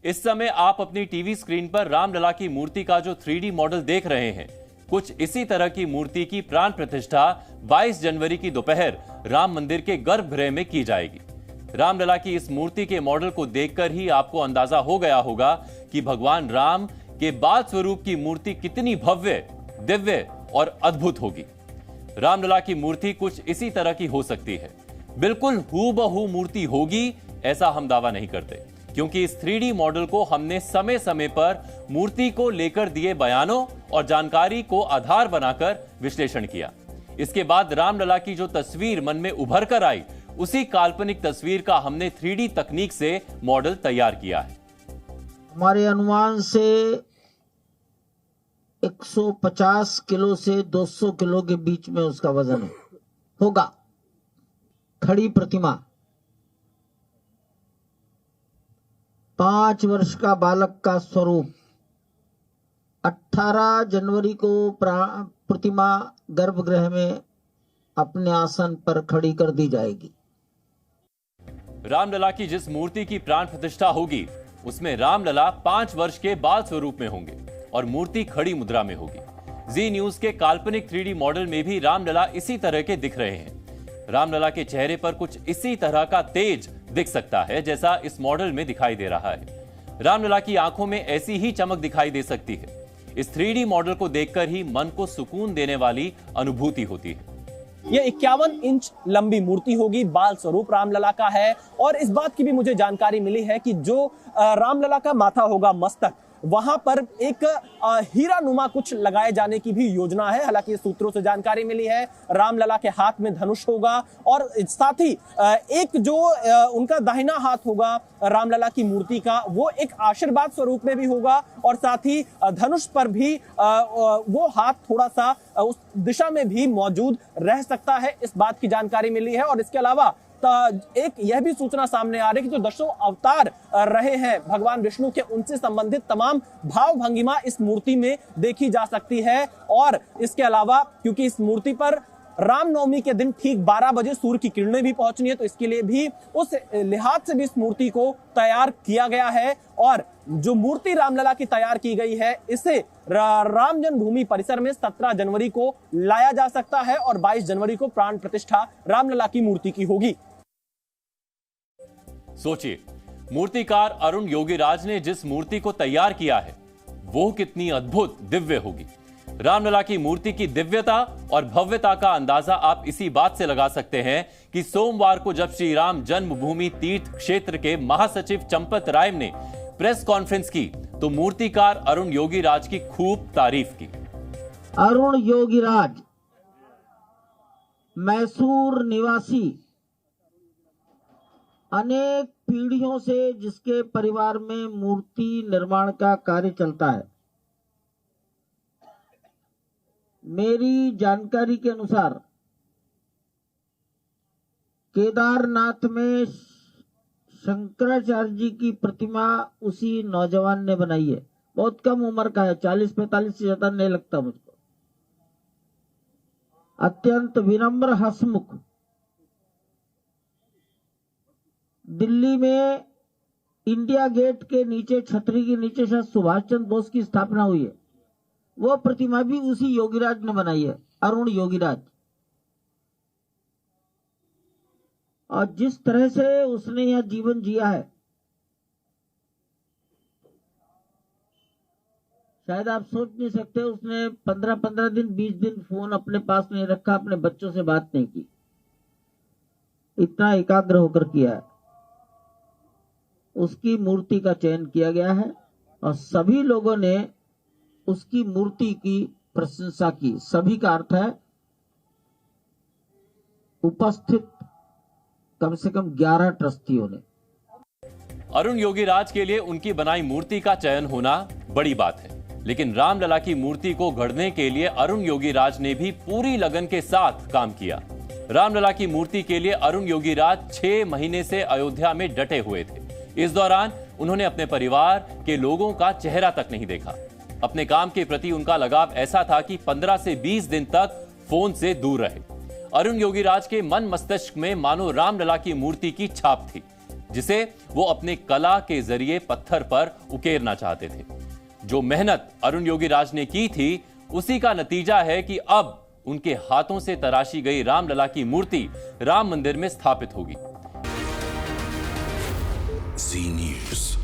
इस समय आप अपनी टीवी स्क्रीन पर रामलला की मूर्ति का जो 3D मॉडल देख रहे हैं, कुछ इसी तरह की मूर्ति की प्राण प्रतिष्ठा 22 जनवरी की दोपहर राम मंदिर के गर्भगृह में की जाएगी। रामलला की इस मूर्ति के मॉडल को देखकर ही आपको अंदाजा हो गया होगा कि भगवान राम के बाल स्वरूप की मूर्ति कितनी भव्य, दिव्य और अद्भुत होगी। रामलला की मूर्ति कुछ इसी तरह की हो सकती है। बिल्कुल हूबहू मूर्ति होगी ऐसा हम दावा नहीं करते, क्योंकि इस 3D मॉडल को हमने समय समय पर मूर्ति को लेकर दिए बयानों और जानकारी को आधार बनाकर विश्लेषण किया। इसके बाद रामलला की जो तस्वीर मन में उभर कर आई, उसी काल्पनिक तस्वीर का हमने 3D तकनीक से मॉडल तैयार किया है। हमारे अनुमान से 150 किलो से 200 किलो के बीच में उसका वजन होगा। खड़ी प्रतिमा, 5 वर्ष का बालक का स्वरूप। 18 जनवरी को प्रतिमा गर्भगृह में अपने आसन पर खड़ी कर दी जाएगी। रामलला की जिस मूर्ति की प्राण प्रतिष्ठा होगी, उसमें रामलला 5 वर्ष के बाल स्वरूप में होंगे और मूर्ति खड़ी मुद्रा में होगी। जी न्यूज के काल्पनिक 3D मॉडल में भी रामलला इसी तरह के दिख रहे हैं। रामलला के चेहरे पर कुछ इसी तरह का तेज दिख सकता है जैसा इस मॉडल में दिखाई दे रहा है। रामलला की आंखों में ऐसी ही चमक दिखाई दे सकती है। इस 3D मॉडल को देखकर ही मन को सुकून देने वाली अनुभूति होती है। ये 51 इंच लंबी मूर्ति होगी, बाल स्वरूप रामलला का है। और इस बात की भी मुझे जानकारी मिली है कि जो रामलला का माथा होगा, मस्तक, वहां पर एक हीरा नुमा कुछ लगाए जाने की भी योजना है। हालांकि सूत्रों से जानकारी मिली है रामलला के हाथ में धनुष होगा और साथ ही एक जो उनका दाहिना हाथ होगा रामलला की मूर्ति का, वो एक आशीर्वाद स्वरूप में भी होगा और साथ ही धनुष पर भी वो हाथ थोड़ा सा उस दिशा में भी मौजूद रह सकता है, इस बात की जानकारी मिली है। और इसके अलावा एक यह भी सूचना सामने आ रही है कि जो 10 अवतार रहे हैं भगवान विष्णु के, उनसे संबंधित तमाम भाव भंगिमा इस मूर्ति में देखी जा सकती है। और इसके अलावा क्योंकि इस मूर्ति पर रामनवमी के दिन ठीक 12 बजे सूर्य की किरणें भी पहुंचनी है, तो इसके लिए भी उस लिहाज से भी इस मूर्ति को तैयार किया गया है। और जो मूर्ति रामलला की तैयार की गई है, इसे राम जन्मभूमि परिसर में 17 जनवरी को लाया जा सकता है और 22 जनवरी को प्राण प्रतिष्ठा रामलला की मूर्ति की होगी। सोचिए, मूर्तिकार अरुण योगीराज ने जिस मूर्ति को तैयार किया है, वो कितनी अद्भुत, दिव्य होगी। रामलला की मूर्ति की दिव्यता और भव्यता का अंदाजा आप इसी बात से लगा सकते हैं कि सोमवार को जब श्री राम जन्मभूमि तीर्थ क्षेत्र के महासचिव चंपत राय ने प्रेस कॉन्फ्रेंस की, तो मूर्तिकार अरुण योगीराज की खूब तारीफ की। अरुण योगीराज मैसूर निवासी, अनेक पीढ़ियों से जिसके परिवार में मूर्ति निर्माण का कार्य चलता है। मेरी जानकारी के अनुसार केदारनाथ में शंकराचार्य जी की प्रतिमा उसी नौजवान ने बनाई है। बहुत कम उम्र का है, 40-45 से ज्यादा नहीं लगता मुझको। अत्यंत विनम्र, हंसमुख। दिल्ली में इंडिया गेट के नीचे, छतरी के नीचे शायद सुभाष चंद्र बोस की स्थापना हुई है, वो प्रतिमा भी उसी योगीराज ने बनाई है, अरुण योगीराज। और जिस तरह से उसने यह जीवन जिया है, शायद आप सोच नहीं सकते। उसने 15-15 दिन, 20 दिन फोन अपने पास नहीं रखा, अपने बच्चों से बात नहीं की, इतना एकाग्र होकर किया है। उसकी मूर्ति का चयन किया गया है और सभी लोगों ने उसकी मूर्ति की प्रशंसा की। सभी का अर्थ है उपस्थित कम से कम 11 ट्रस्टियों ने। अरुण योगीराज के लिए उनकी बनाई मूर्ति का चयन होना बड़ी बात है, लेकिन रामलला की मूर्ति को गढ़ने के लिए अरुण योगीराज ने भी पूरी लगन के साथ काम किया। रामलला की मूर्ति के लिए अरुण योगीराज 6 महीने से अयोध्या में डटे हुए थे। इस दौरान उन्होंने अपने परिवार के लोगों का चेहरा तक नहीं देखा। अपने काम के प्रति उनका लगाव ऐसा था कि 15 से 20 दिन तक फोन से दूर रहे। अरुण योगीराज के मन मस्तिष्क में मानो रामलला की मूर्ति की छाप थी। जिसे वो अपने कला के जरिए पत्थर पर उकेरना चाहते थे। जो मेहनत अरुण योगीराज ने की थी, उसी का नतीजा है कि अब उनके हाथों से तराशी गई रामलला की मूर्ति राम मंदिर में स्थापित होगी। Zee News.